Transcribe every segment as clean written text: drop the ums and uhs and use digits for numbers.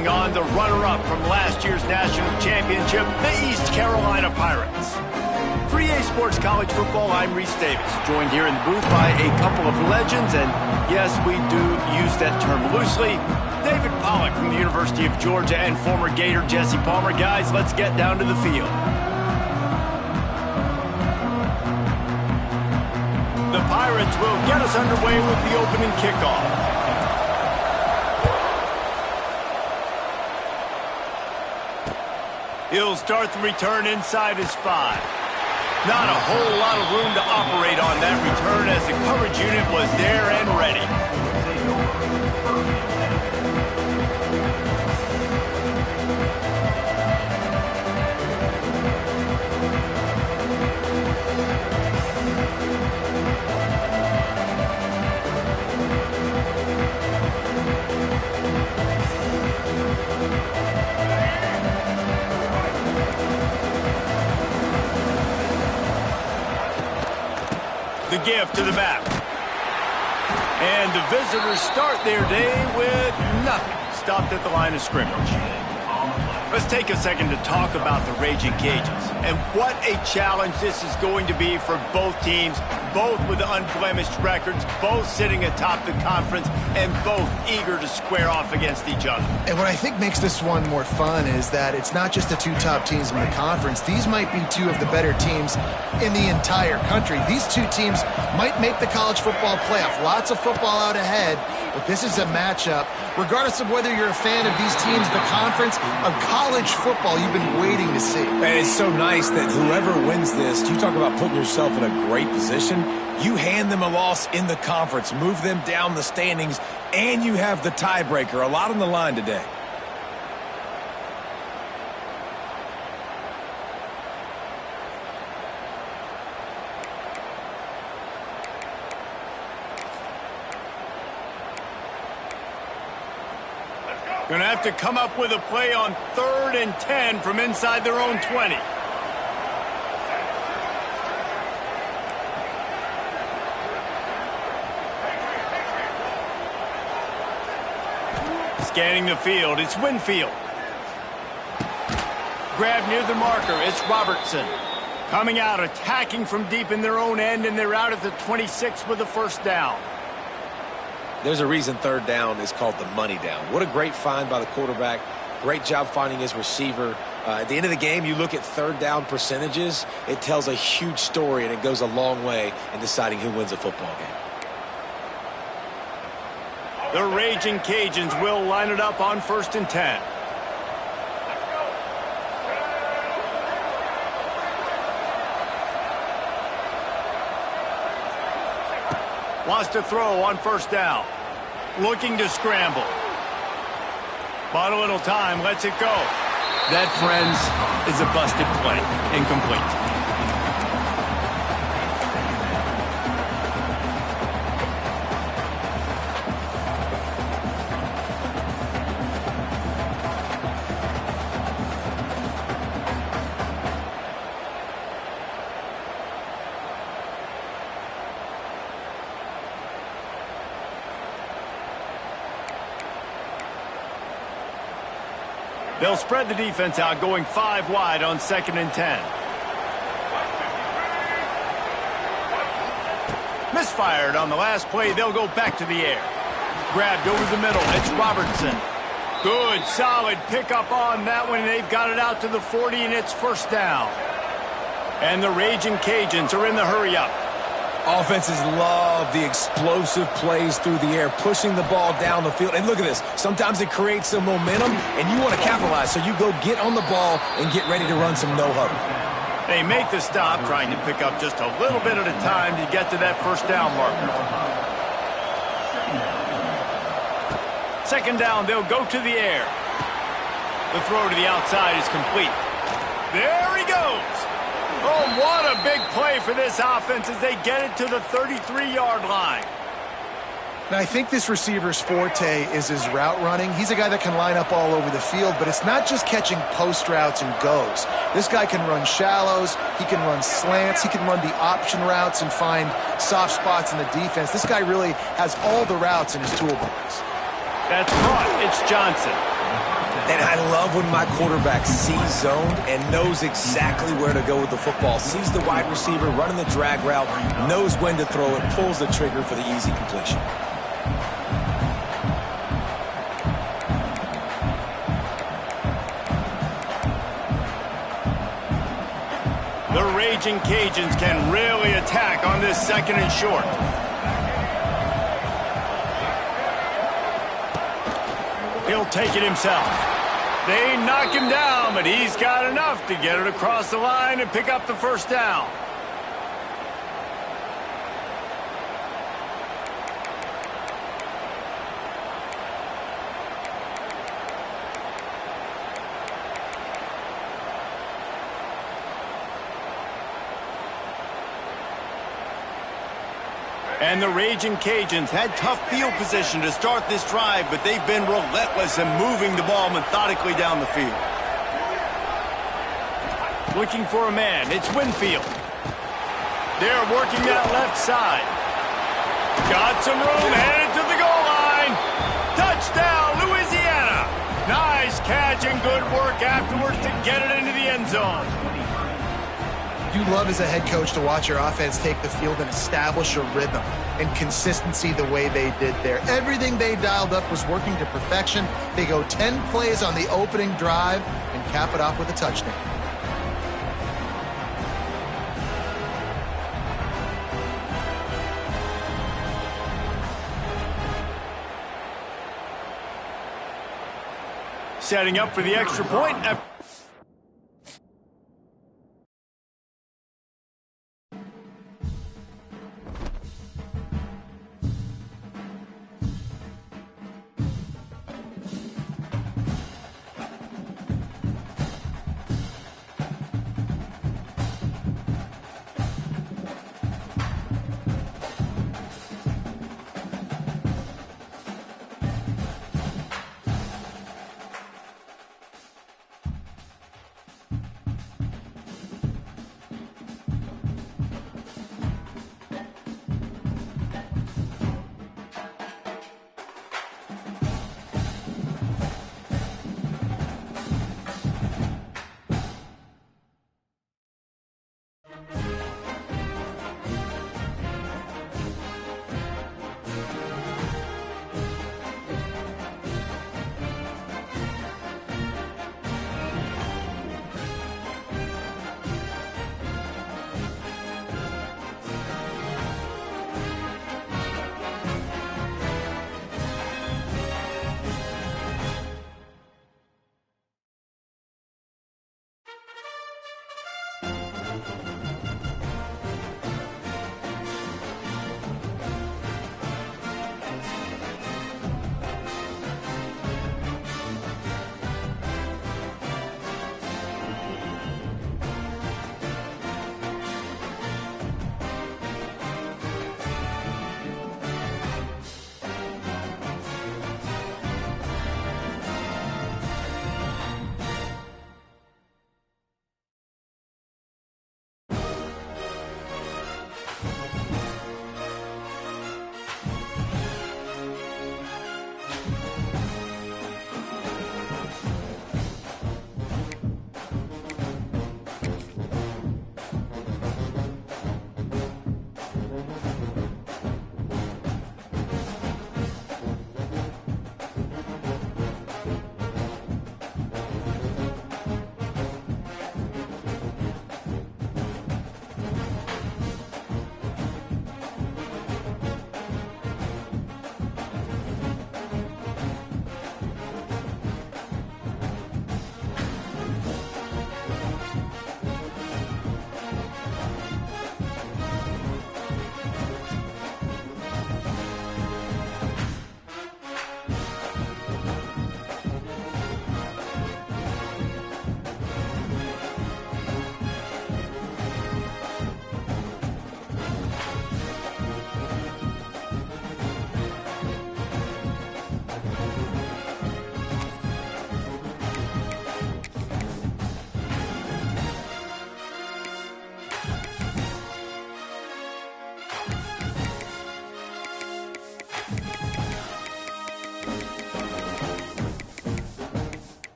taking on the runner-up from last year's national championship, the East Carolina Pirates. For EA Sports College Football, I'm Reese Davis, joined here in the booth by a couple of legends, and yes, we do use that term loosely. David Pollack from the University of Georgia and former Gator Jesse Palmer. Guys, let's get down to the field. The Pirates will get us underway with the opening kickoff. He'll start the return inside his 5. Not a whole lot of room to operate on that return as the coverage unit was there and ready. The give to the back. And the visitors start their day with nothing. Stopped at the line of scrimmage. Let's take a second to talk about the Raging Cajuns. And what a challenge this is going to be for both teams, both with unblemished records, both sitting atop the conference, and both eager to square off against each other. And what I think makes this one more fun is that it's not just the two top teams in the conference. These might be two of the better teams in the entire country. These two teams might make the college football playoff. Lots of football out ahead, but this is a matchup, regardless of whether you're a fan of these teams, the conference, of college football you've been waiting to see. And it's so nice that whoever wins this, you talk about putting yourself in a great position. You hand them a loss in the conference, move them down the standings, and you have the tiebreaker. A lot on the line today. Going to have to come up with a play on 3rd and 10 from inside their own 20. Scanning the field, it's Winfield. Grab near the marker, it's Robertson. Coming out, attacking from deep in their own end, and they're out at the 26 with a first down. There's a reason 3rd down is called the money down. What a great find by the quarterback. Great job finding his receiver. At the end of the game, you look at 3rd down percentages. It tells a huge story, and it goes a long way in deciding who wins a football game. The Raging Cajuns will line it up on 1st and 10. Wants to throw on 1st down. Looking to scramble. Bought a little time, lets it go. That, friends, is a busted play. Incomplete. They'll spread the defense out, going 5 wide on 2nd and 10. Misfired on the last play. They'll go back to the air. Grabbed over the middle. It's Robertson. Good, solid pickup on that one. They've got it out to the 40, and it's 1st down. And the Raging Cajuns are in the hurry-up. Offenses love the explosive plays through the air, pushing the ball down the field. And look at this. Sometimes it creates some momentum, and you want to capitalize. So you go get on the ball and get ready to run some no-huddle. They make the stop, trying to pick up just a little bit at a time to get to that 1st down marker. 2nd down, they'll go to the air. The throw to the outside is complete. There he goes. Oh, what a big play for this offense as they get it to the 33-yard line. Now, I think this receiver's forte is his route running. He's a guy that can line up all over the field, but it's not just catching post routes and goes. This guy can run shallows, he can run slants, he can run the option routes and find soft spots in the defense. This guy really has all the routes in his toolbox. That's caught. It's Johnson. And I love when my quarterback sees zoned and knows exactly where to go with the football. Sees the wide receiver running the drag route, knows when to throw it, pulls the trigger for the easy completion. The Raging Cajuns can really attack on this 2nd and short. He'll take it himself. They knock him down, but he's got enough to get it across the line and pick up the 1st down. And the Raging Cajuns had tough field position to start this drive, but they've been relentless in moving the ball methodically down the field. Looking for a man, it's Winfield. They're working that left side. Got some room, headed to the goal line. Touchdown, Louisiana. Nice catch and good work afterwards to get it into the end zone. You love as a head coach to watch your offense take the field and establish a rhythm and consistency the way they did there. Everything they dialed up was working to perfection. They go 10 plays on the opening drive and cap it off with a touchdown. Setting up for the extra point.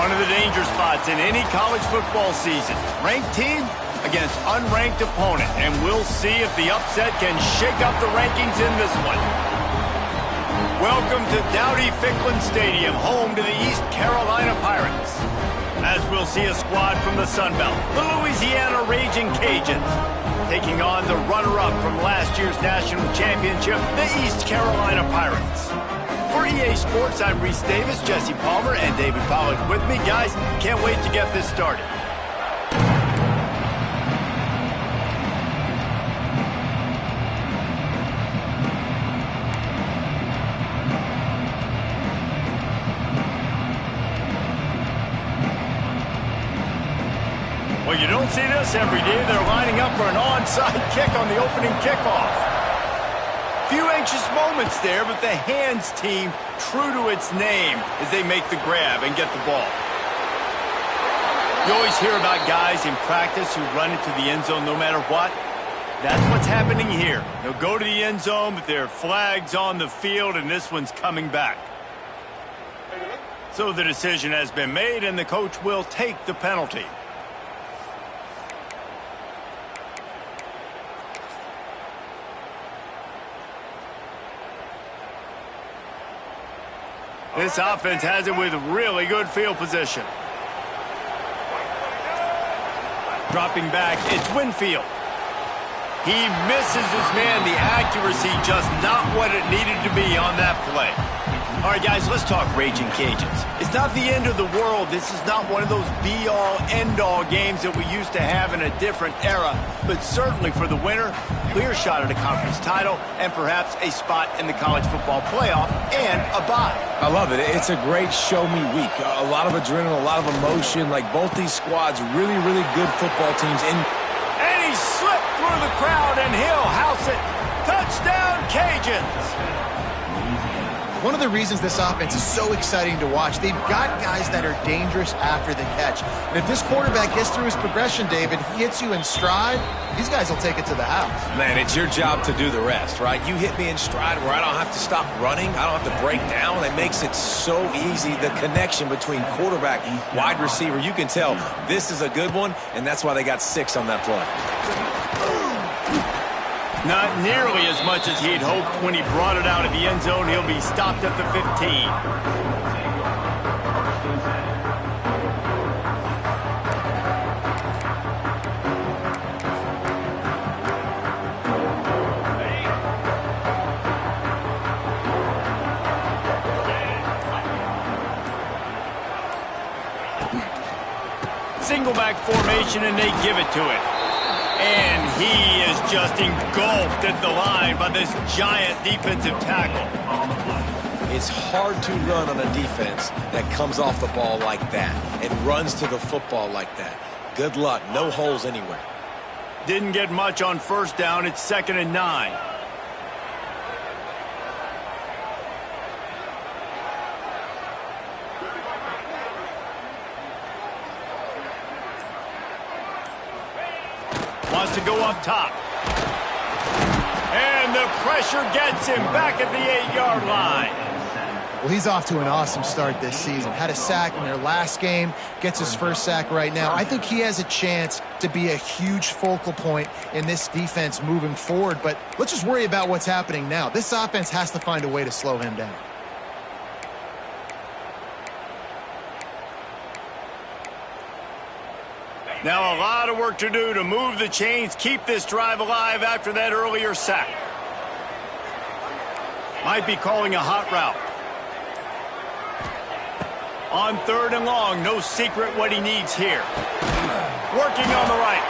One of the danger spots in any college football season. Ranked team, against unranked opponent, and we'll see if the upset can shake up the rankings in this one. Welcome to Dowdy-Ficklin Stadium, home to the East Carolina Pirates. As we'll see a squad from the Sun Belt, the Louisiana Raging Cajuns, taking on the runner-up from last year's national championship, the East Carolina Pirates. For EA Sports, I'm Reese Davis, Jesse Palmer, and David Pollack with me. Guys, can't wait to get this started. Well, you don't see this every day. They're lining up for an onside kick on the opening kickoff. Few anxious moments there, but the hands team true to its name as they make the grab and get the ball. You always hear about guys in practice who run into the end zone no matter what. That's what's happening here. They'll go to the end zone, but there are flags on the field, and this one's coming back. So the decision has been made, and the coach will take the penalty. This offense has it with really good field position. Dropping back, it's Winfield. He misses his man. The accuracy just not what it needed to be on that play. All right, guys, let's talk Raging Cajuns. It's not the end of the world. This is not one of those be-all, end-all games that we used to have in a different era, but certainly for the winner, clear shot at a conference title and perhaps a spot in the college football playoff and a bye. I love it. It's a great show-me week. A lot of adrenaline, a lot of emotion. Like both these squads, really, really good football teams. And he slipped through the crowd, and he'll house it. Touchdown, Cajuns! One of the reasons this offense is so exciting to watch, they've got guys that are dangerous after the catch. And if this quarterback gets through his progression, David, he hits you in stride, these guys will take it to the house. Man, it's your job to do the rest, right? You hit me in stride where I don't have to stop running. I don't have to break down. It makes it so easy. The connection between quarterback, wide receiver, you can tell this is a good one, and that's why they got 6 on that play. Not nearly as much as he'd hoped when he brought it out of the end zone. He'll be stopped at the 15. Single back formation, and they give it to it. And he is just engulfed at the line by this giant defensive tackle. It's hard to run on a defense that comes off the ball like that and runs to the football like that. Good luck. No holes anywhere. Didn't get much on first down. It's 2nd and 9. Wants to go up top. And the pressure gets him back at the 8-yard line. Well, he's off to an awesome start this season. Had a sack in their last game, gets his first sack right now. I think he has a chance to be a huge focal point in this defense moving forward, but let's just worry about what's happening now. This offense has to find a way to slow him down. Now a lot of work to do to move the chains, keep this drive alive after that earlier sack. Might be calling a hot route. On 3rd and long, no secret what he needs here. Working on the right.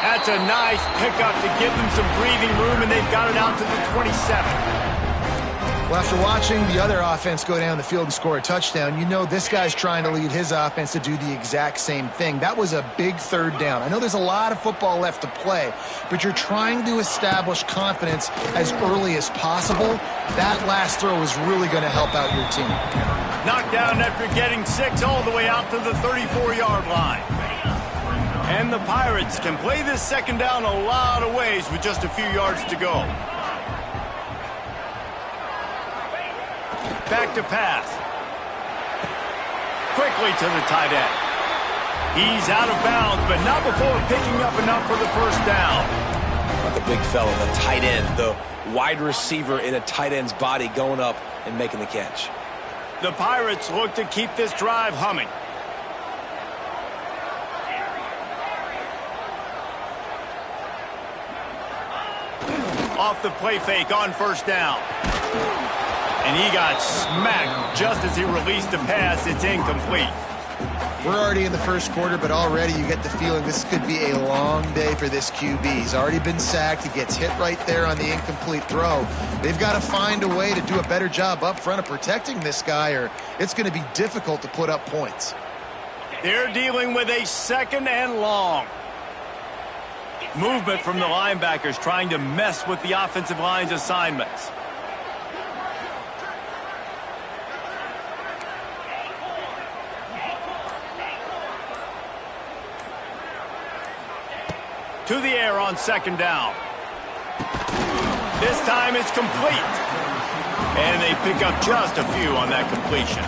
That's a nice pickup to give them some breathing room, and they've got it out to the 27. Well, after watching the other offense go down the field and score a touchdown, you know this guy's trying to lead his offense to do the exact same thing. That was a big 3rd down. I know there's a lot of football left to play, but you're trying to establish confidence as early as possible. That last throw is really going to help out your team. Knocked down after getting 6 all the way out to the 34-yard line. And the Pirates can play this 2nd down a lot of ways with just a few yards to go. Back to pass. Quickly to the tight end. He's out of bounds, but not before picking up enough for the first down. The big fella, the tight end, the wide receiver in a tight end's body going up and making the catch. The Pirates look to keep this drive humming. Off the play fake on first down. And he got smacked just as he released the pass. It's incomplete. We're already in the first quarter, but already you get the feeling this could be a long day for this QB. He's already been sacked. He gets hit right there on the incomplete throw. They've got to find a way to do a better job up front of protecting this guy, or it's going to be difficult to put up points. They're dealing with a 2nd and long. Movement from the linebackers trying to mess with the offensive line's assignments. To the air on 2nd down. This time it's complete. And they pick up just a few on that completion.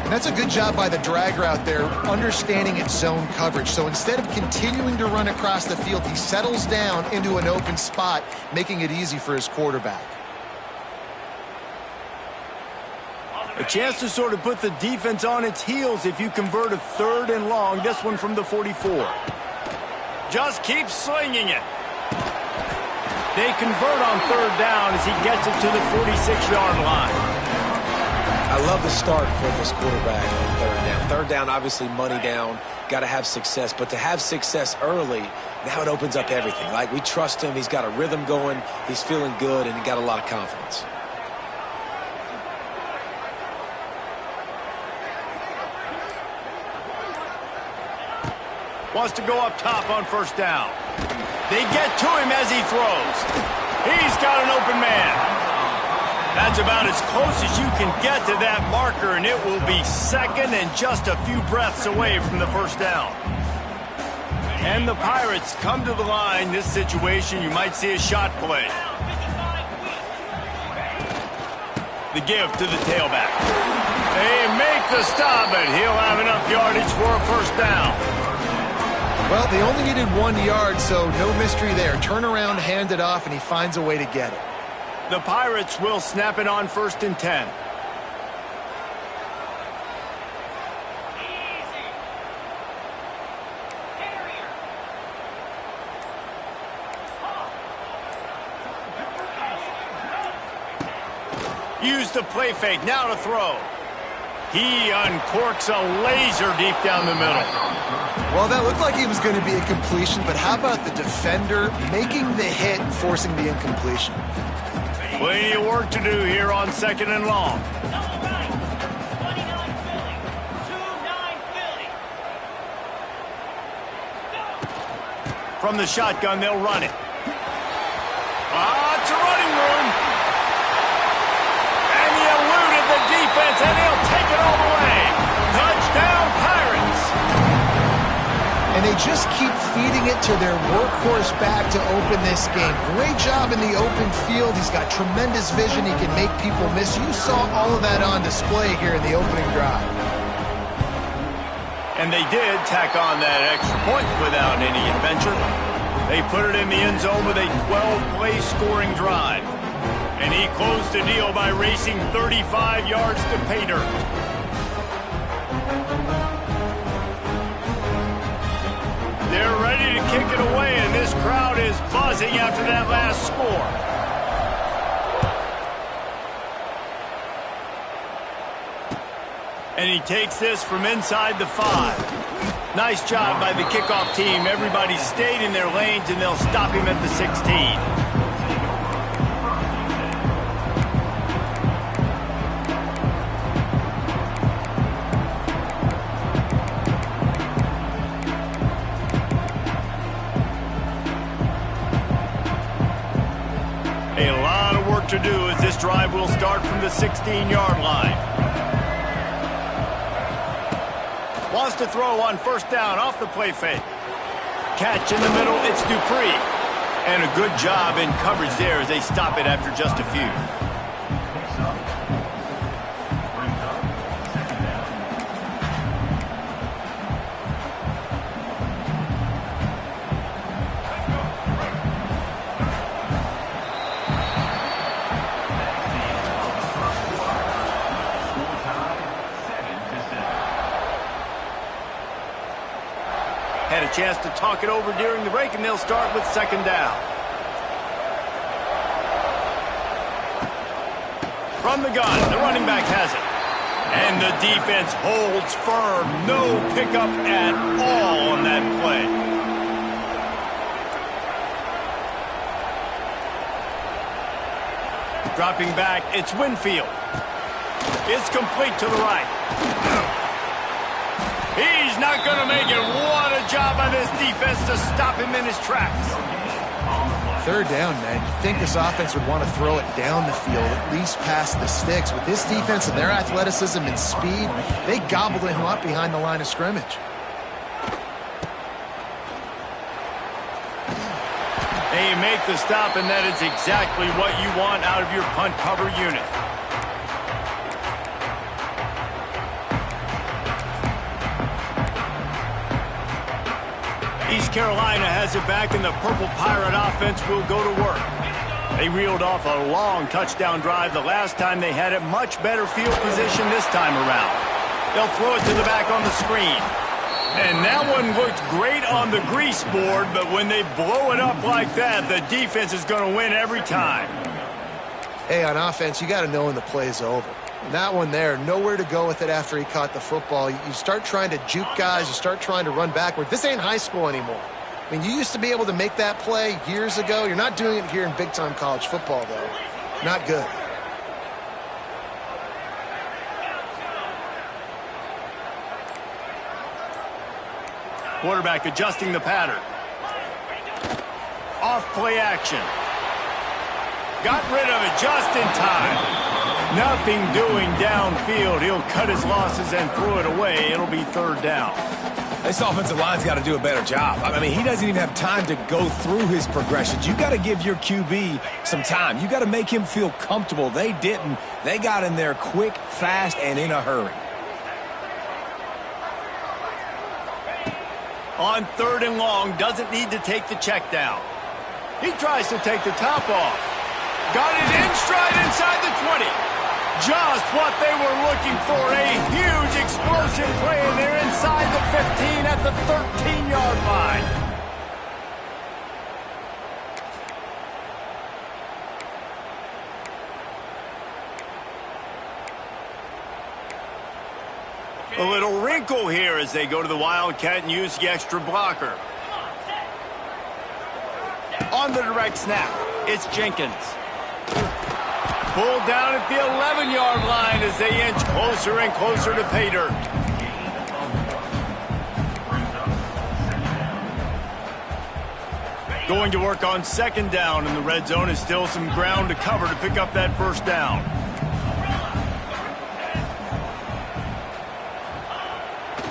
And that's a good job by the drag route there, understanding its zone coverage. So instead of continuing to run across the field, he settles down into an open spot, making it easy for his quarterback. A chance to sort of put the defense on its heels if you convert a 3rd and long. This one from the 44. Just keeps slinging it. They convert on 3rd down as he gets it to the 46-yard line. I love the start for this quarterback on 3rd down. 3rd down, obviously money down. Got to have success. But to have success early, now it opens up everything. Like, we trust him. He's got a rhythm going. He's feeling good, and he got a lot of confidence. Wants to go up top on 1st down. They get to him as he throws. He's got an open man. That's about as close as you can get to that marker, and it will be 2nd and just a few breaths away from the 1st down. And the Pirates come to the line. This situation, you might see a shot play. The give to the tailback. They make the stop, and he'll have enough yardage for a 1st down. Well, they only needed 1 yard, so no mystery there. Turn around, hand it off, and he finds a way to get it. The Pirates will snap it on 1st and 10. Use the play fake, now to throw. He uncorks a laser deep down the middle. Well, that looked like it was going to be a completion, but how about the defender making the hit and forcing the incompletion? Plenty of work to do here on 2nd and long. From the shotgun, they'll run it. It's a running room. And he eluded the defense, and he'll take it all the way. Touchdown, Pirates. And they just keep feeding it to their workhorse back to open this game. Great job in the open field. He's got tremendous vision. He can make people miss. You saw all of that on display here in the opening drive. And they did tack on that extra point without any adventure. They put it in the end zone with a 12-play scoring drive. And he closed the deal by racing 35 yards to pay dirt. They're ready to kick it away, and this crowd is buzzing after that last score. And he takes this from inside the 5. Nice job by the kickoff team. Everybody stayed in their lanes, and they'll stop him at the 16. To do as this drive will start from the 16-yard line. Wants to throw on 1st down off the play fake. Catch in the middle, it's Dupree. And a good job in coverage there as they stop it after just a few. Had a chance to talk it over during the break, and they'll start with second down. From the gun, the running back has it. And the defense holds firm. No pickup at all on that play. Dropping back, it's Winfield. It's complete to the right. He's not going to make it. What a job by this defense to stop him in his tracks. Third down, man. You'd think this offense would want to throw it down the field, at least past the sticks. With this defense and their athleticism and speed, they gobbled him up behind the line of scrimmage. They make the stop, and that is exactly what you want out of your punt cover unit. East Carolina has it back, and the Purple Pirate offense will go to work. They reeled off a long touchdown drive the last time they had it. Much better field position this time around. They'll throw it to the back on the screen. And that one looked great on the grease board, but when they blow it up like that, the defense is going to win every time. Hey, on offense, you got to know when the play's over. And that one there, nowhere to go with it after he caught the football. You start trying to juke guys. You start trying to run backward. This ain't high school anymore. I mean, you used to be able to make that play years ago. You're not doing it here in big-time college football, though. Not good. Quarterback adjusting the pattern. Off play action. Got rid of it just in time. Nothing doing downfield. He'll cut his losses and throw it away. It'll be third down. This offensive line's got to do a better job. I mean, he doesn't even have time to go through his progressions. You got to give your QB some time. You got to make him feel comfortable. They didn't. They got in there quick, fast, and in a hurry. On third and long, doesn't need to take the check down. He tries to take the top off. Got it in stride inside the 20. Just what they were looking for. A huge explosive play, and they're inside the 15 at the 13-yard line. A little wrinkle here as they go to the Wildcat and use the extra blocker. On the direct snap, it's Jenkins. Pulled down at the 11-yard line as they inch closer and closer to pay dirt. Going to work on second down, and the red zone is still some ground to cover to pick up that first down.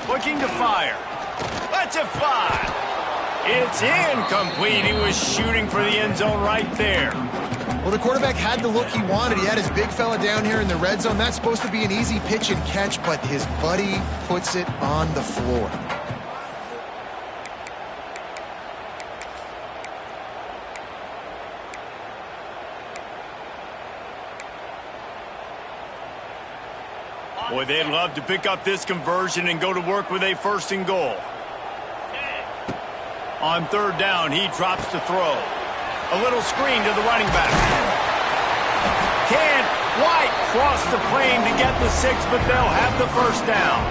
Looking to fire. Lets it fly. It's incomplete. He was shooting for the end zone right there. Well, the quarterback had the look he wanted. He had his big fella down here in the red zone. That's supposed to be an easy pitch and catch, but his buddy puts it on the floor. Boy, they'd love to pick up this conversion and go to work with a first and goal. On third down, he drops to throw. A little screen to the running back. Can't quite cross the plane to get the 6, but they'll have the first down.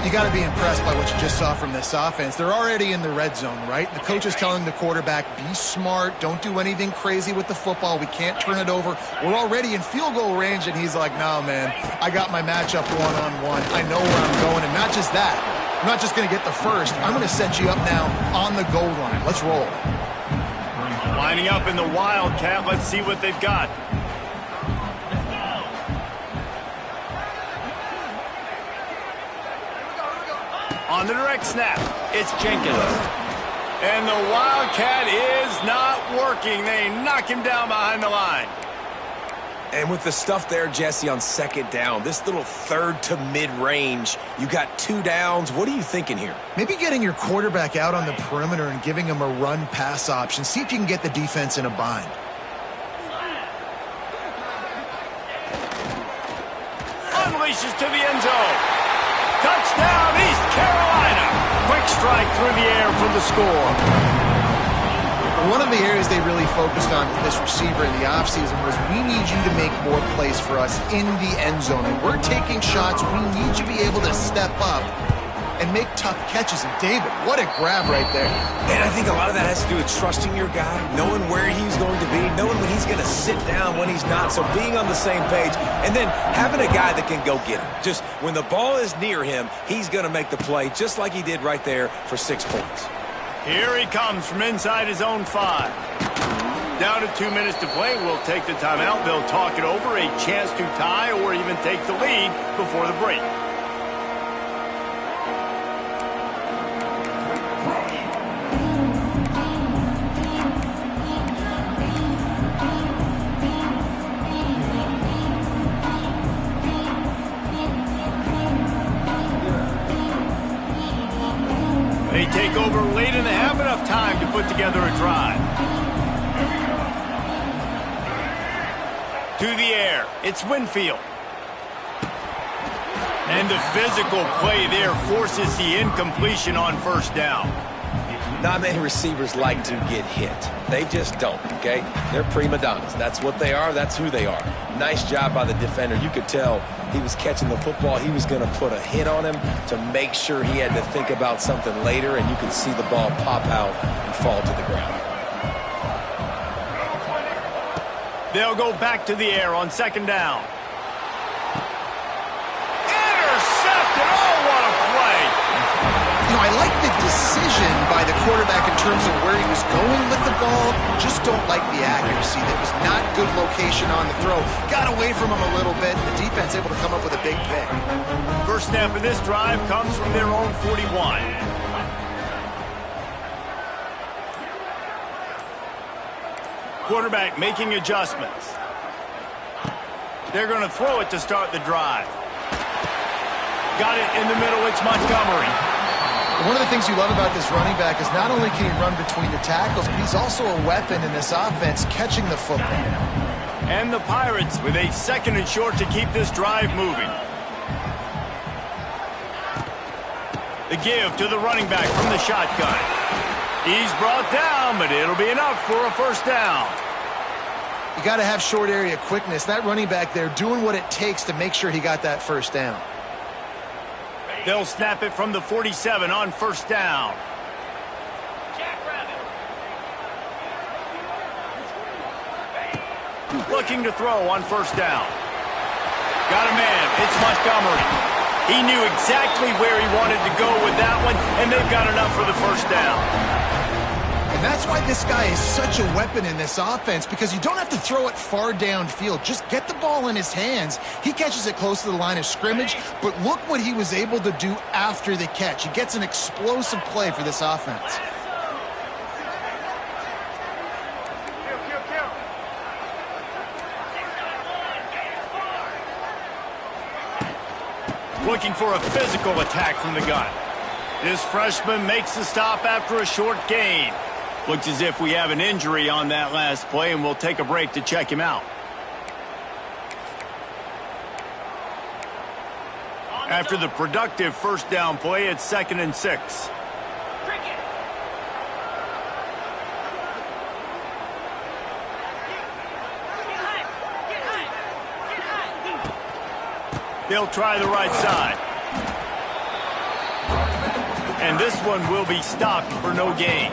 You got to be impressed by what you just saw from this offense. They're already in the red zone, right? The coach is telling the quarterback, be smart, don't do anything crazy with the football. We can't turn it over. We're already in field goal range, and he's like, no, man, I got my matchup one-on-one. I know where I'm going, and not just that. I'm not just going to get the first. I'm going to set you up now on the goal line. Let's roll. Lining up in the Wildcat. Let's see what they've got. On the direct snap, it's Jenkins. And the Wildcat is not working. They knock him down behind the line. And with the stuff there, Jesse, on second down, this little third to mid-range, you got 2 downs. What are you thinking here? Maybe getting your quarterback out on the perimeter and giving him a run-pass option. See if you can get the defense in a bind. Unleashes to the end zone. Touchdown, East Carolina. Quick strike. strike through the air for the score. One of the areas they really focused on with this receiver in the offseason was we need you to make more plays for us in the end zone. And we're taking shots. We need you to be able to step up and make tough catches. And David, what a grab right there. And I think a lot of that has to do with trusting your guy, knowing where he's going to be, knowing when he's going to sit down, when he's not. So being on the same page, and then having a guy that can go get him. Just when the ball is near him, he's going to make the play, just like he did right there for 6 points. Here he comes from inside his own 5. Down to 2 minutes to play. We'll take the timeout. They'll talk it over. A chance to tie or even take the lead before the break. They take over late in the half, enough time to put together a drive. To the air, it's Winfield. And the physical play there forces the incompletion on first down. Not many receivers like to get hit. They just don't, okay? They're prima donnas. That's what they are. That's who they are. Nice job by the defender. You could tell he was catching the football. He was going to put a hit on him to make sure he had to think about something later, and you could see the ball pop out and fall to the ground. They'll go back to the air on second down. Intercepted! Oh, what a play! You know, I like the decision by the quarterback in terms of where he was going with the ball. Just don't like the accuracy. That was not good location on the throw. Got away from him a little bit. The defense able to come up with a big pick. First snap of this drive comes from their own 41. Quarterback making adjustments. They're going to throw it to start the drive. Got it in the middle. It's Montgomery. One of the things you love about this running back is not only can he run between the tackles, but he's also a weapon in this offense catching the football. And the Pirates with a second and short to keep this drive moving. The give to the running back from the shotgun. He's brought down, but it'll be enough for a first down. You got to have short area quickness. That running back there doing what it takes to make sure he got that first down. They'll snap it from the 47 on first down. Looking to throw on first down. Got a man. It's Montgomery. He knew exactly where he wanted to go with that one, and they've got enough for the first down. And that's why this guy is such a weapon in this offense, because you don't have to throw it far downfield. Just get the ball in his hands. He catches it close to the line of scrimmage, but look what he was able to do after the catch. He gets an explosive play for this offense. Looking for a physical attack from the gun. This freshman makes the stop after a short gain. Looks as if we have an injury on that last play, and we'll take a break to check him out. After the productive first down play, it's 2nd and 6. They'll try the right side. And this one will be stopped for no gain.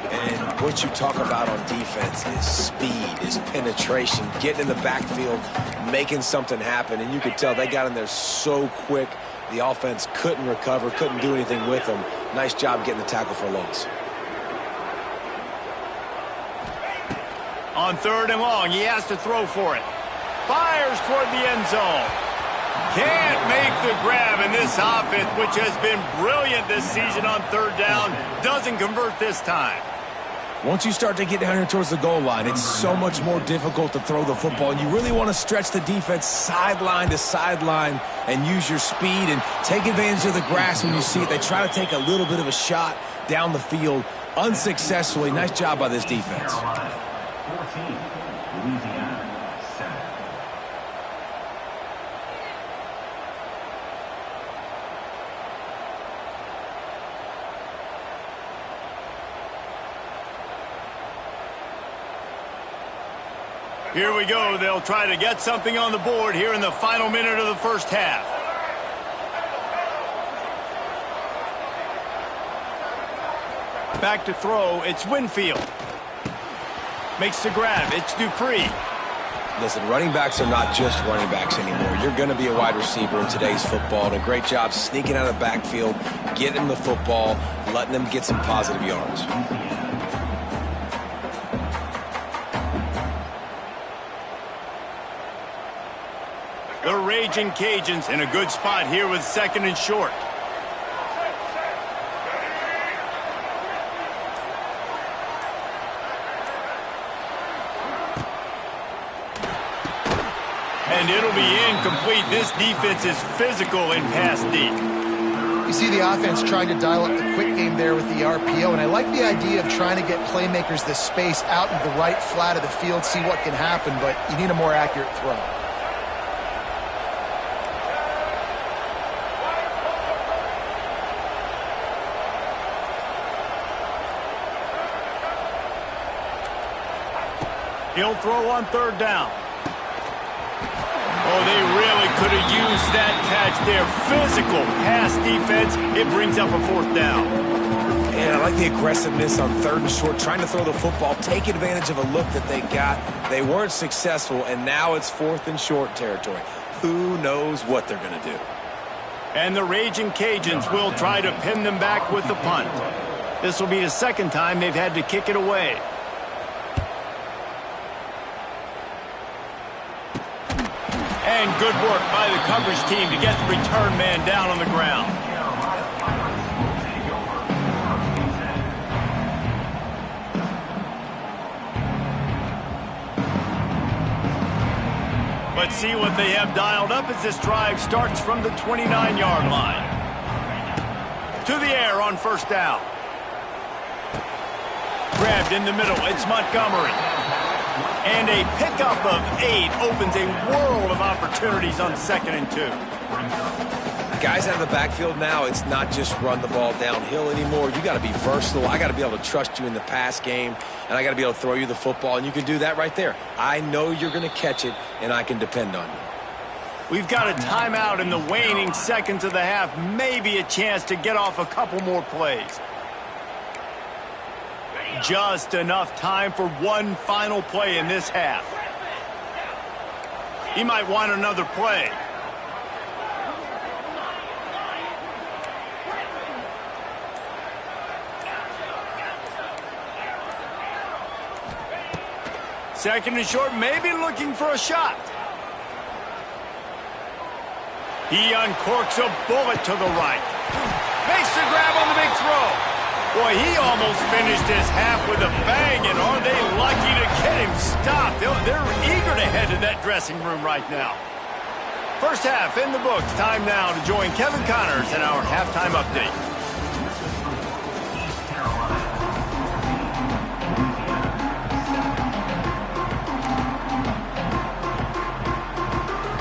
And what you talk about on defense is speed, is penetration, getting in the backfield, making something happen. And you could tell they got in there so quick, the offense couldn't recover, couldn't do anything with them. Nice job getting the tackle for loss. On 3rd and long, he has to throw for it. Fires toward the end zone. Can't make the grab, in this offense, which has been brilliant this season on 3rd down, doesn't convert this time. Once you start to get down here towards the goal line, it's so much more difficult to throw the football. And you really want to stretch the defense sideline to sideline and use your speed and take advantage of the grass when you see it. They try to take a little bit of a shot down the field unsuccessfully. Nice job by this defense. Here we go. They'll try to get something on the board here in the final minute of the first half. Back to throw. It's Winfield. Makes the grab. It's Dupree. Listen, running backs are not just running backs anymore. You're going to be a wide receiver in today's football. And a great job sneaking out of the backfield, getting them the football, letting them get some positive yards. The Raging Cajuns in a good spot here with 2nd and short. And it'll be incomplete. This defense is physical in pass deep. You see the offense trying to dial up the quick game there with the RPO, and I like the idea of trying to get playmakers this space out in the right flat of the field, see what can happen, but you need a more accurate throw. He'll throw on 3rd down. Oh, they really could have used that catch there. Physical pass defense. It brings up a 4th down. And I like the aggressiveness on 3rd and short, trying to throw the football, take advantage of a look that they got. They weren't successful, and now it's 4th and short territory. Who knows what they're going to do? And the Raging Cajuns will try to pin them back with the punt. This will be the 2nd time they've had to kick it away. And good work by the coverage team to get the return man down on the ground. Let's see what they have dialed up as this drive starts from the 29-yard line. To the air on 1st down. Grabbed in the middle. It's Montgomery. And a pickup of 8 opens a world of opportunities on 2nd and 2. Guys out of the backfield now, it's not just run the ball downhill anymore. You got to be versatile. I got to be able to trust you in the pass game, and I got to be able to throw you the football, and you can do that right there. I know you're going to catch it, and I can depend on you. We've got a timeout in the waning seconds of the half. Maybe a chance to get off a couple more plays. Just enough time for one final play in this half. He might want another play. Second and short, maybe looking for a shot. He uncorks a bullet to the right. Makes the grab on the big throw. Boy, he almost finished his half with a bang, and are they lucky to get him stopped? They're eager to head to that dressing room right now. First half in the books. Time now to join Kevin Connors in our halftime update.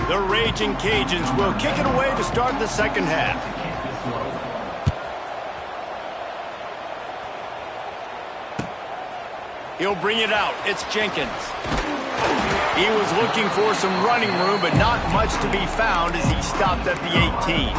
The Raging Cajuns will kick it away to start the 2nd half. He'll bring it out. It's Jenkins. He was looking for some running room, but not much to be found as he stopped at the 18.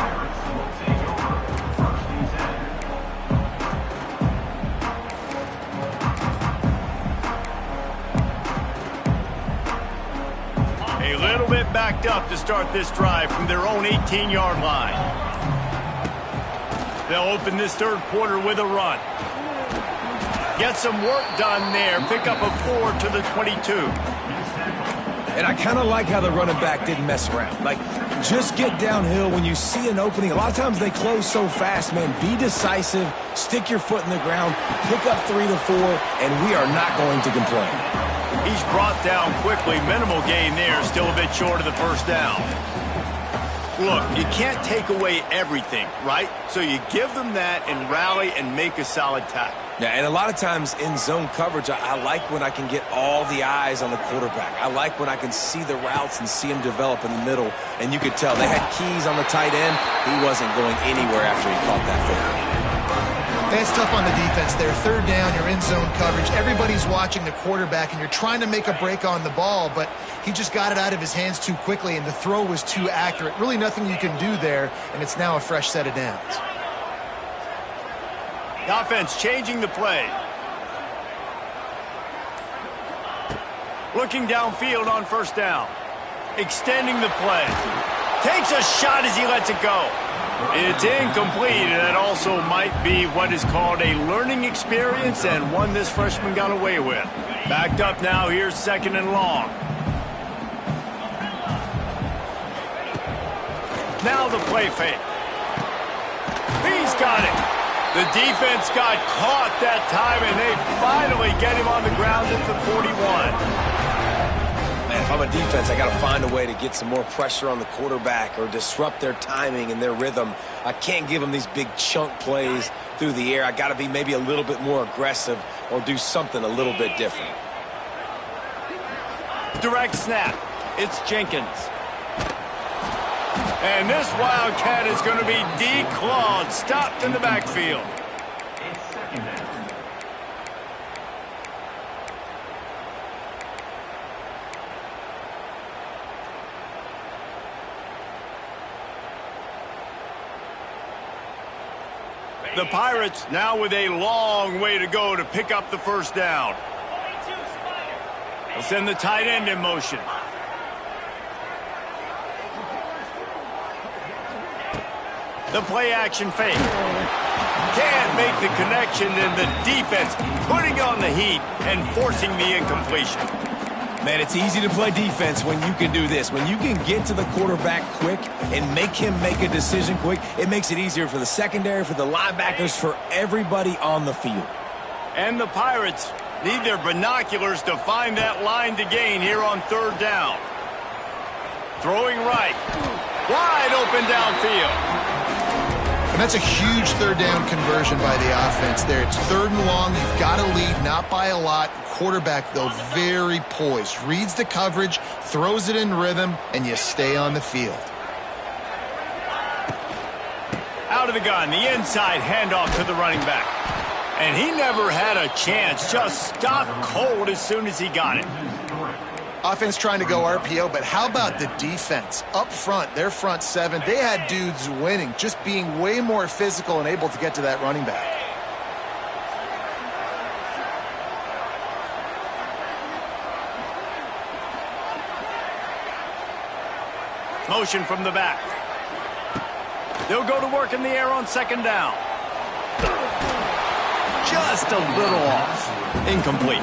A little bit backed up to start this drive from their own 18-yard line. They'll open this 3rd quarter with a run. Get some work done there. Pick up a 4 to the 22. And I kind of like how the running back didn't mess around. Like, just get downhill when you see an opening. A lot of times they close so fast, man. Be decisive. Stick your foot in the ground. Pick up 3 to 4, and we are not going to complain. He's brought down quickly. Minimal gain there. Still a bit short of the 1st down. Look, you can't take away everything, right? So you give them that and rally and make a solid tackle. Yeah, and a lot of times in zone coverage, I like when I can get all the eyes on the quarterback. I like when I can see the routes and see him develop in the middle. And you could tell they had keys on the tight end. He wasn't going anywhere after he caught that football. That's tough on the defense there. Third down, you're in zone coverage. Everybody's watching the quarterback, and you're trying to make a break on the ball, but he just got it out of his hands too quickly, and the throw was too accurate. Really nothing you can do there, and it's now a fresh set of downs. The offense changing the play. Looking downfield on first down. Extending the play. Takes a shot as he lets it go. It's incomplete, and that also might be what is called a learning experience and one this freshman got away with. Backed up now, here's second and long. Now the play fake. He's got it. The defense got caught that time, and they finally get him on the ground at the 41. Man, if I'm a defense, I got to find a way to get some more pressure on the quarterback or disrupt their timing and their rhythm. I can't give them these big chunk plays through the air. I got to be maybe a little bit more aggressive or do something a little bit different. Direct snap. It's Jenkins. And this Wildcat is going to be declawed, stopped in the backfield. The Pirates now with a long way to go to pick up the first down. They'll send the tight end in motion. The play action fake. Can't make the connection, and the defense putting on the heat and forcing the incompletion. Man, it's easy to play defense when you can do this. When you can get to the quarterback quick and make him make a decision quick, it makes it easier for the secondary, for the linebackers, for everybody on the field. And the Pirates need their binoculars to find that line to gain here on third down. Throwing right. Wide open downfield. And that's a huge third down conversion by the offense there. It's third and long. You've got to lead, not by a lot. Quarterback, though, very poised. Reads the coverage, throws it in rhythm, and you stay on the field. Out of the gun, the inside handoff to the running back. And he never had a chance. Just stopped cold as soon as he got it. Offense trying to go RPO, but how about the defense? Up front, their front seven, they had dudes winning, just being way more physical and able to get to that running back. Motion from the back. They'll go to work in the air on second down. Just a little off. Incomplete.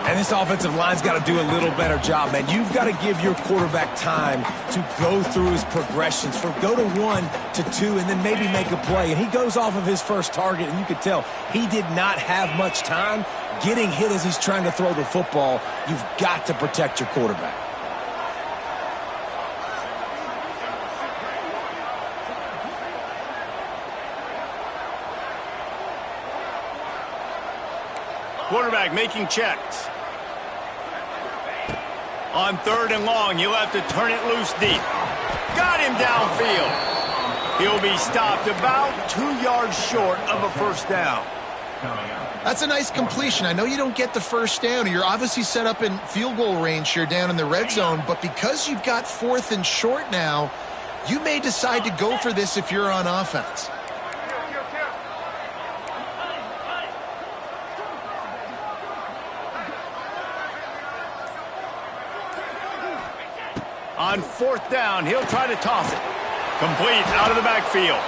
And this offensive line's got to do a little better job, man. You've got to give your quarterback time to go through his progressions, from go to 1 to 2, and then maybe make a play. And he goes off of his first target, and you could tell he did not have much time getting hit as he's trying to throw the football. You've got to protect your quarterback. Quarterback making checks. On third and long, he'll have to turn it loose deep. Got him downfield. He'll be stopped about 2 yards short of a first down. That's a nice completion. I know you don't get the first down. You're obviously set up in field goal range here down in the red zone, but because you've got fourth and short now, you may decide to go for this if you're on offense. On fourth down, he'll try to toss it. Complete out of the backfield.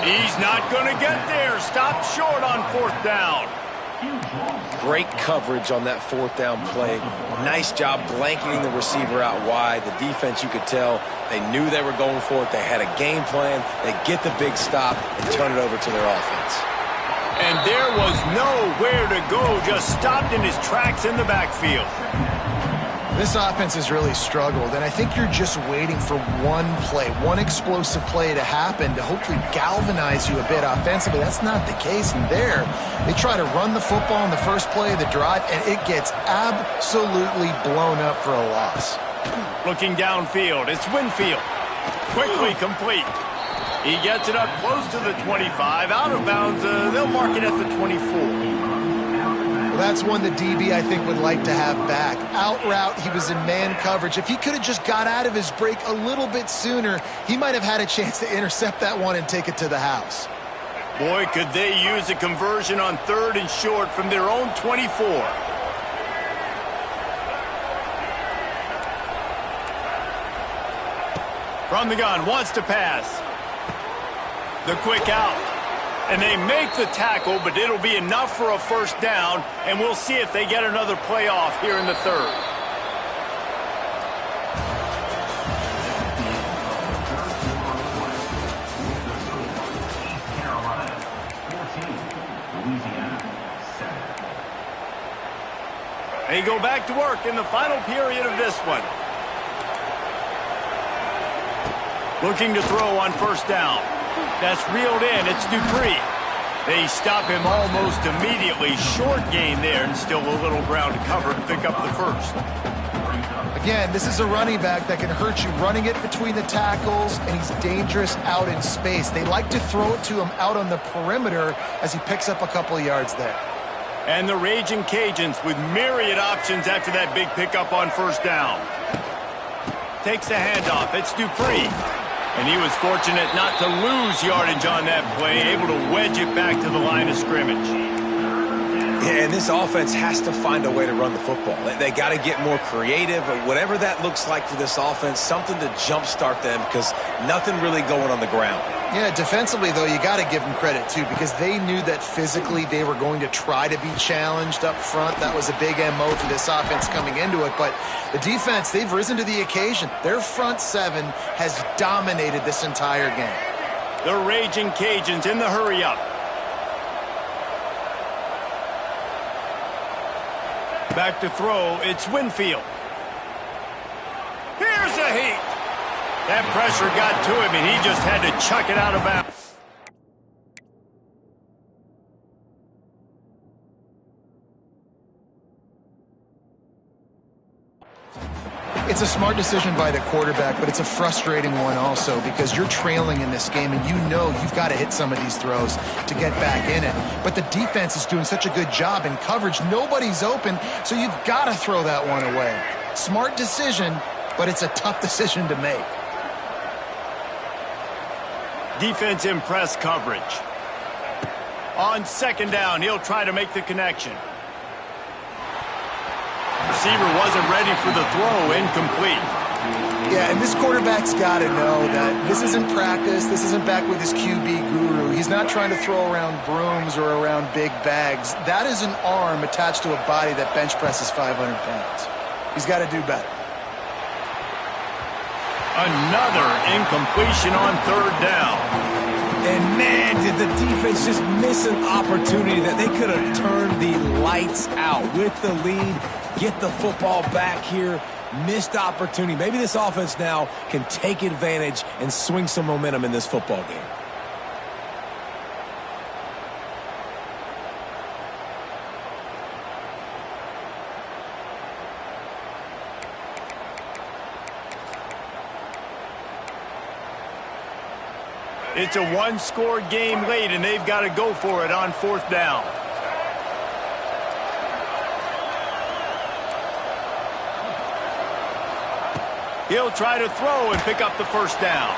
He's not going to get there. Stopped short on fourth down. Great coverage on that fourth down play. Nice job blanketing the receiver out wide. The defense, you could tell, they knew they were going for it. They had a game plan. They get the big stop and turn it over to their offense. And there was nowhere to go. Just stopped in his tracks in the backfield. This offense has really struggled, and I think you're just waiting for one play, one explosive play to happen to hopefully galvanize you a bit offensively. That's not the case, and there, they try to run the football in the first play of the drive, and it gets absolutely blown up for a loss. Looking downfield, it's Winfield. Quickly complete. He gets it up close to the 25. Out of bounds, they'll mark it at the 24. Well, that's one the DB, I think, would like to have back. Out route, he was in man coverage. If he could have just got out of his break a little bit sooner, he might have had a chance to intercept that one and take it to the house. Boy, could they use a conversion on 3rd and short from their own 24. From the gun, wants to pass. The quick out. And they make the tackle, but it'll be enough for a first down, and we'll see if they get another play off here in the 3rd. They go back to work in the final period of this one. Looking to throw on first down. That's reeled in. It's Dupree. They stop him almost immediately. Short gain there, and still a little ground to cover to pick up the first. Again, this is a running back that can hurt you running it between the tackles, and he's dangerous out in space. They like to throw it to him out on the perimeter as he picks up a couple of yards there. And the Raging Cajuns with myriad options after that big pickup on first down. Takes the handoff. It's Dupree. And he was fortunate not to lose yardage on that play, able to wedge it back to the line of scrimmage. Yeah, and this offense has to find a way to run the football. They got to get more creative, or whatever that looks like for this offense, something to jumpstart them, because nothing really going on the ground. Yeah, defensively, though, you got to give them credit, too, because they knew that physically they were going to try to be challenged up front. That was a big MO for this offense coming into it. But the defense, they've risen to the occasion. Their front seven has dominated this entire game. The Raging Cajuns in the hurry-up. Back to throw, it's Winfield. Here's a heat. That pressure got to him, and he just had to chuck it out of bounds. It's a smart decision by the quarterback, but it's a frustrating one also, because you're trailing in this game and you know you've got to hit some of these throws to get back in it. But the defense is doing such a good job in coverage. Nobody's open, so you've got to throw that one away. Smart decision, but it's a tough decision to make. Defense in press coverage. On second down, he'll try to make the connection. Receiver wasn't ready for the throw, incomplete. Yeah, and this quarterback's got to know that this isn't practice. This isn't back with his QB guru. He's not trying to throw around brooms or around big bags. That is an arm attached to a body that bench presses 500 pounds. He's got to do better. Another incompletion on third down. And man, did the defense just miss an opportunity that they could have turned the lights out with the lead. Get the football back here. Missed opportunity. Maybe this offense now can take advantage and swing some momentum in this football game. It's a one-score game late, and they've got to go for it on fourth down. He'll try to throw and pick up the first down.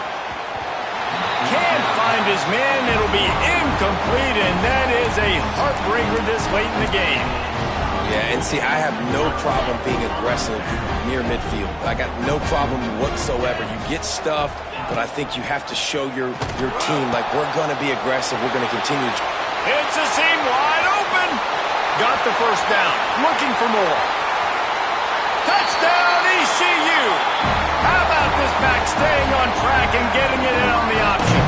Can't find his man. It'll be incomplete, and that is a heartbreaker this late in the game. Yeah, and see, I have no problem being aggressive near midfield. I got no problem whatsoever. You get stuffed, but I think you have to show your team, like, we're going to be aggressive. We're going to continue. It's a seam wide open. Got the first down. Looking for more. Touchdown, ECU. How about this back staying on track and getting it in on the option?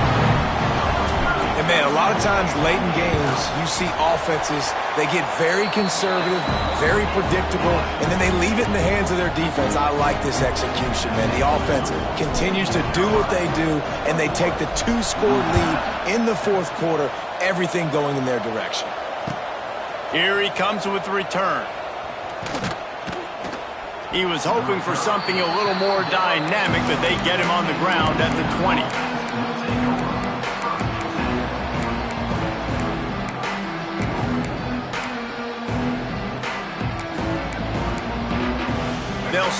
And, man, a lot of times late in games, you see offenses, they get very conservative, very predictable, and then they leave it in the hands of their defense. I like this execution, man. The offense continues to do what they do, and they take the two-score lead in the fourth quarter, everything going in their direction. Here he comes with the return. He was hoping for something a little more dynamic, but they get him on the ground at the 20.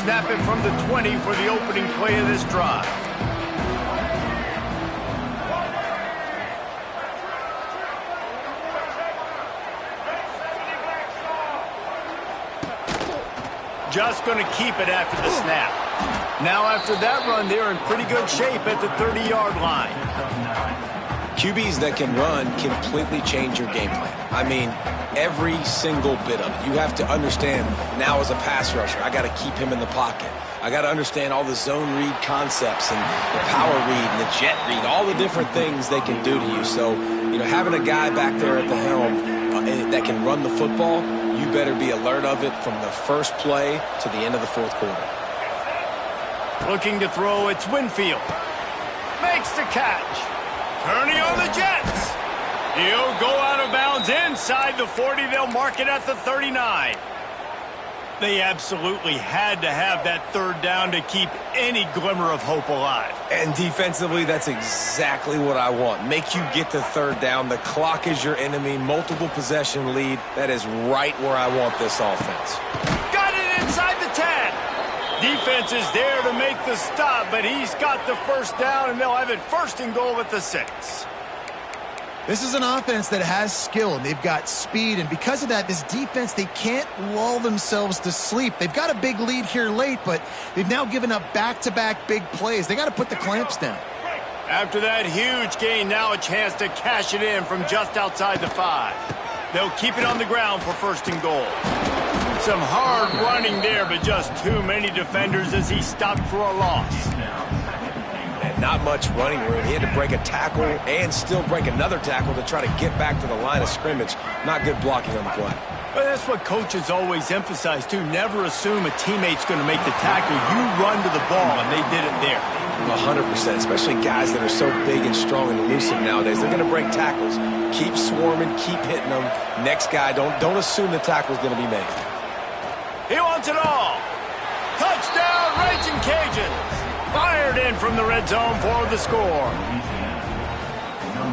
snap it from the 20 for the opening play of this drive. Just going to keep it after the snap. Now after that run, they're in pretty good shape at the 30-yard line. QBs that can run completely change your game plan. I mean, every single bit of it. You have to understand now as a pass rusher, I got to keep him in the pocket. I got to understand all the zone read concepts and the power read and the jet read, all the different things they can do to you. So, having a guy back there at the helm that can run the football, you better be alert of it from the first play to the end of the fourth quarter. Looking to throw, it's Winfield. Makes the catch. Turning on the Jets. He'll go out of bounds inside the 40. They'll mark it at the 39. They absolutely had to have that third down to keep any glimmer of hope alive. And defensively, that's exactly what I want. Make you get the third down. The clock is your enemy. Multiple possession lead. That is right where I want this offense. Got it inside the 10. Defense is there to make the stop, but he's got the first down, and they'll have it first and goal at the 6. This is an offense that has skill, and they've got speed, and because of that, this defense, they can't lull themselves to sleep. They've got a big lead here late, but they've now given up back-to-back big plays. They got to put the clamps down. After that huge gain, now a chance to cash it in from just outside the 5. They'll keep it on the ground for first and goal. Some hard running there, but just too many defenders as he stopped for a loss. And not much running room. He had to break a tackle and still break another tackle to try to get back to the line of scrimmage. Not good blocking on the play. But that's what coaches always emphasize, too. Never assume a teammate's going to make the tackle. You run to the ball, and they did it there. 100%, especially guys that are so big and strong and elusive nowadays. They're going to break tackles. Keep swarming, keep hitting them. Next guy, don't assume the tackle's going to be made. He wants it all. Touchdown, Raging Cajuns. Fired in from the red zone for the score.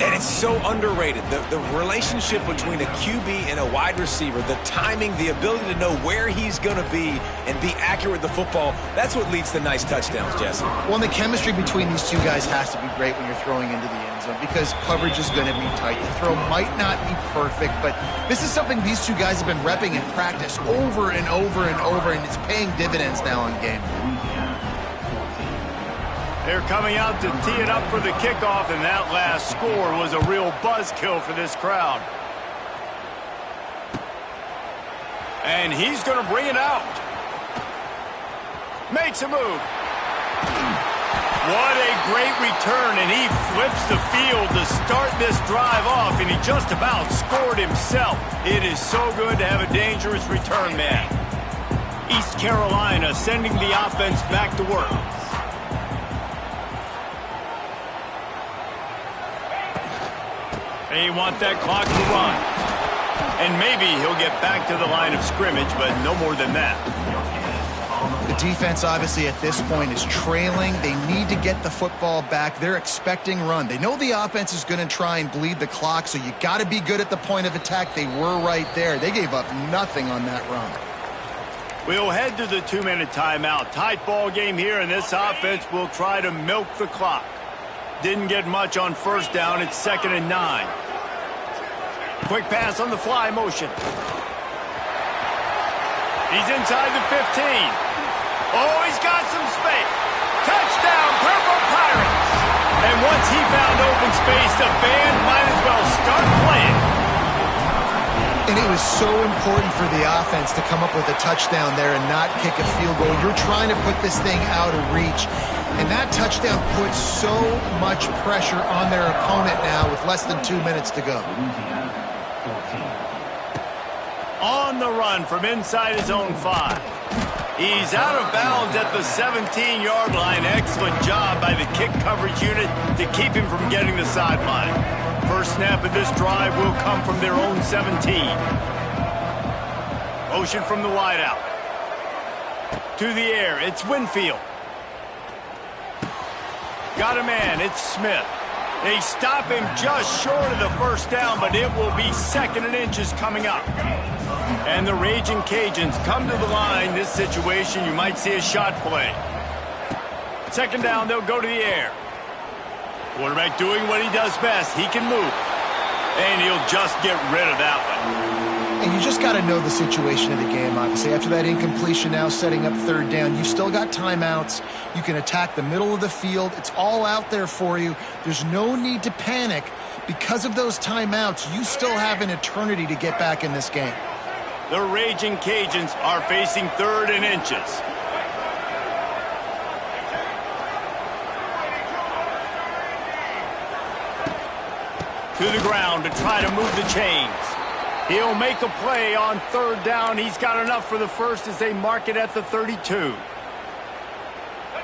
And it's so underrated. The relationship between a QB and a wide receiver, the timing, the ability to know where he's going to be and be accurate with the football, that's what leads to nice touchdowns, Jesse. Well, and the chemistry between these two guys has to be great when you're throwing into the end zone because coverage is going to be tight. The throw might not be perfect, but this is something these two guys have been repping in practice over and over and over, and it's paying dividends now on game. They're coming out to tee it up for the kickoff, and that last score was a real buzzkill for this crowd. And he's going to bring it out. Makes a move. What a great return, and he flips the field to start this drive off, and he just about scored himself. It is so good to have a dangerous return man. East Carolina sending the offense back to work. They want that clock to run. And maybe he'll get back to the line of scrimmage, but no more than that. The defense, obviously, at this point is trailing. They need to get the football back. They're expecting run. They know the offense is going to try and bleed the clock, so you got to be good at the point of attack. They were right there. They gave up nothing on that run. We'll head to the 2-minute timeout. Tight ball game here, and this offense will try to milk the clock. Didn't get much on first down. It's 2nd and 9. Quick pass on the fly motion. He's inside the 15. Oh, he's got some space. Touchdown, Purple Pirates. And once he found open space, the band might as well start playing. And it was so important for the offense to come up with a touchdown there and not kick a field goal. You're trying to put this thing out of reach. And that touchdown puts so much pressure on their opponent now with less than 2 minutes to go. On the run from inside his own 5. He's out of bounds at the 17-yard line. Excellent job by the kick coverage unit to keep him from getting the sideline. First snap of this drive will come from their own 17. Motion from the wideout. To the air, it's Winfield. Got a man, it's Smith. They stop him just short of the first down, but it will be 2nd and inches coming up. And the Raging Cajuns come to the line. This situation, you might see a shot play. Second down, they'll go to the air. Quarterback doing what he does best. He can move. And he'll just get rid of that one. And you just got to know the situation of the game, obviously. After that incompletion, now setting up third down, you've still got timeouts. You can attack the middle of the field. It's all out there for you. There's no need to panic. Because of those timeouts, you still have an eternity to get back in this game. The Raging Cajuns are facing 3rd and inches. To the ground to try to move the chains. He'll make a play on 3rd down. He's got enough for the first as they mark it at the 32.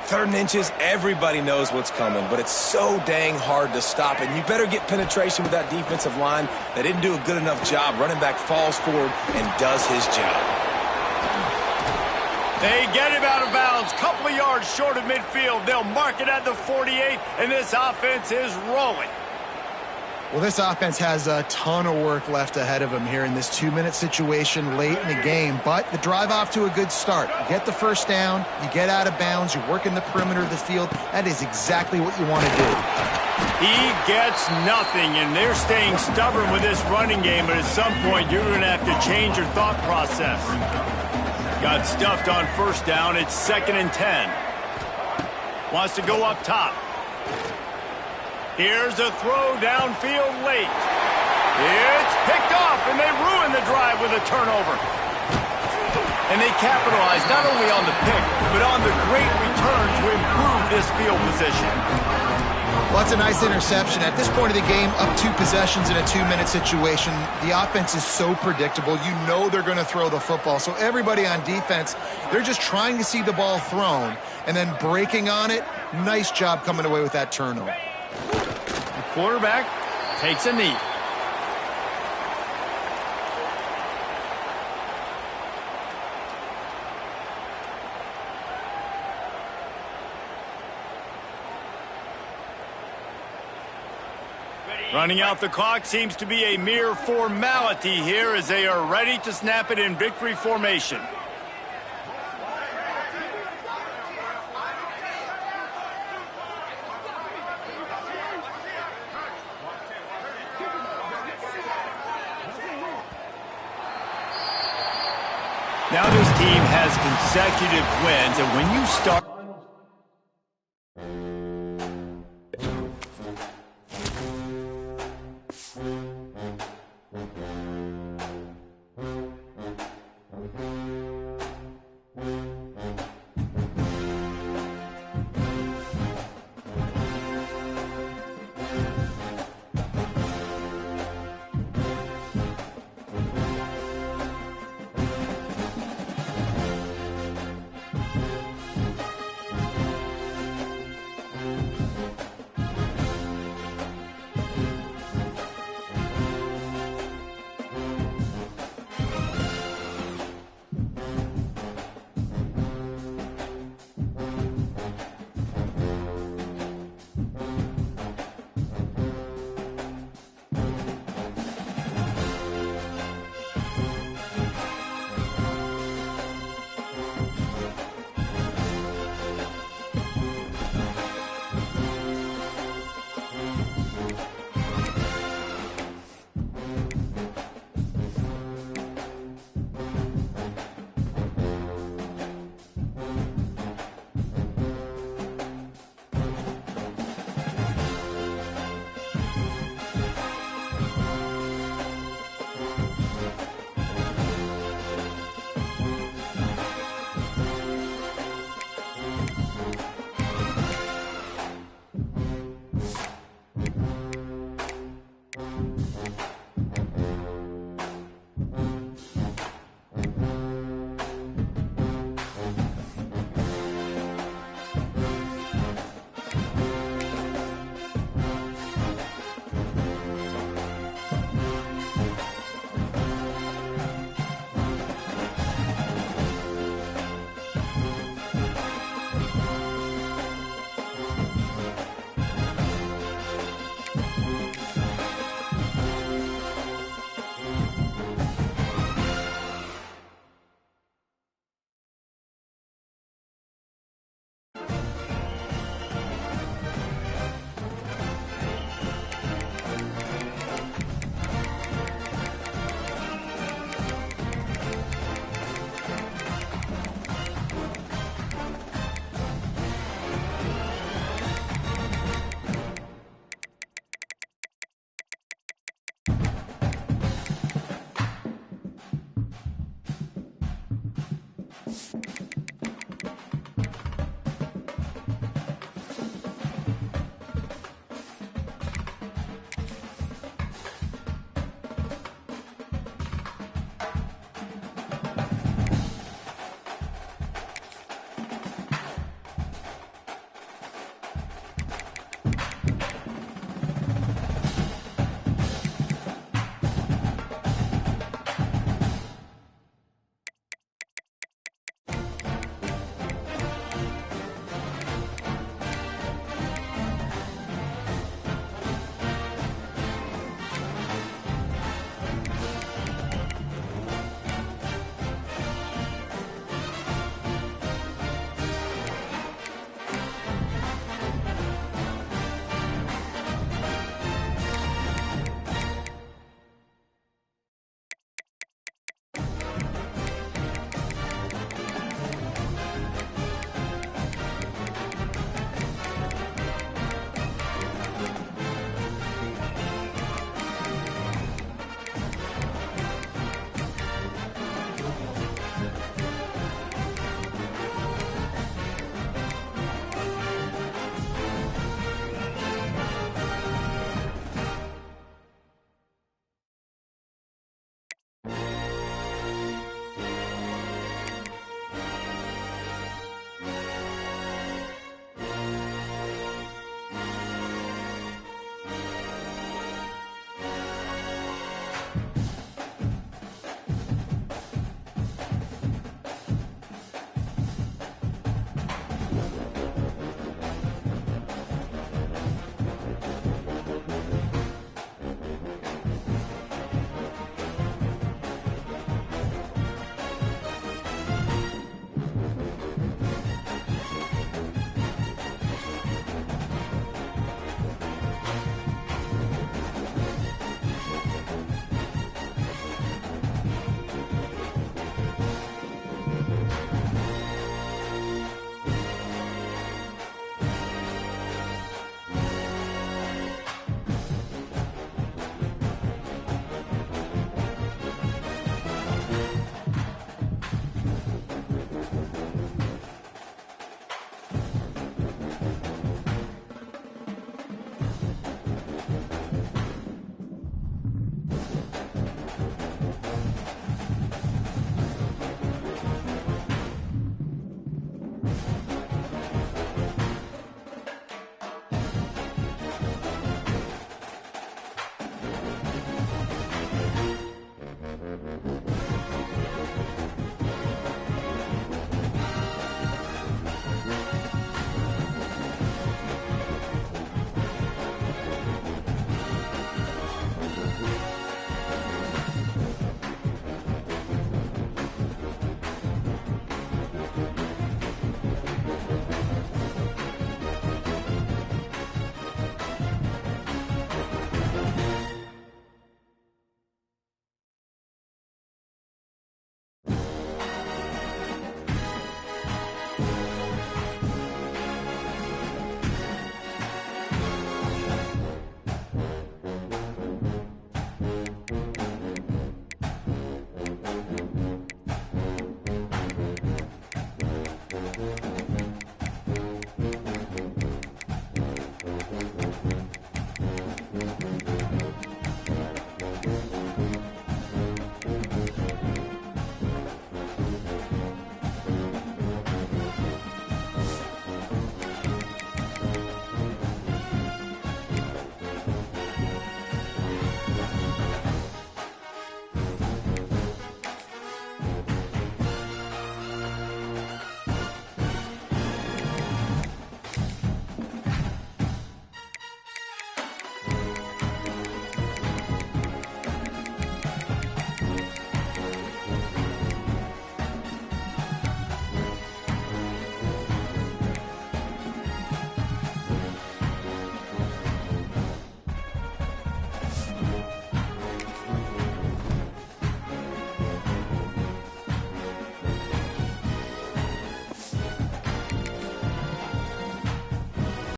3rd and inches, everybody knows what's coming, but it's so dang hard to stop. And you better get penetration with that defensive line. They didn't do a good enough job. Running back falls forward and does his job. They get him out of bounds. Couple of yards short of midfield. They'll mark it at the 48, and this offense is rolling. Well, this offense has a ton of work left ahead of them here in this 2-minute situation late in the game, but the drive off to a good start. You get the first down, you get out of bounds, you work in the perimeter of the field. That is exactly what you want to do. He gets nothing, and they're staying stubborn with this running game, but at some point you're going to have to change your thought process. Got stuffed on first down. It's 2nd and 10. Wants to go up top. Here's a throw downfield late. It's picked off, and they ruin the drive with a turnover. And they capitalize not only on the pick, but on the great return to improve this field position. Well, that's a nice interception. At this point of the game, up 2 possessions in a 2-minute situation, the offense is so predictable. You know they're going to throw the football. So everybody on defense, they're just trying to see the ball thrown and then breaking on it. Nice job coming away with that turnover. The quarterback takes a knee. Running out the clock seems to be a mere formality here as they are ready to snap it in victory formation. Now this team has consecutive wins, and when you start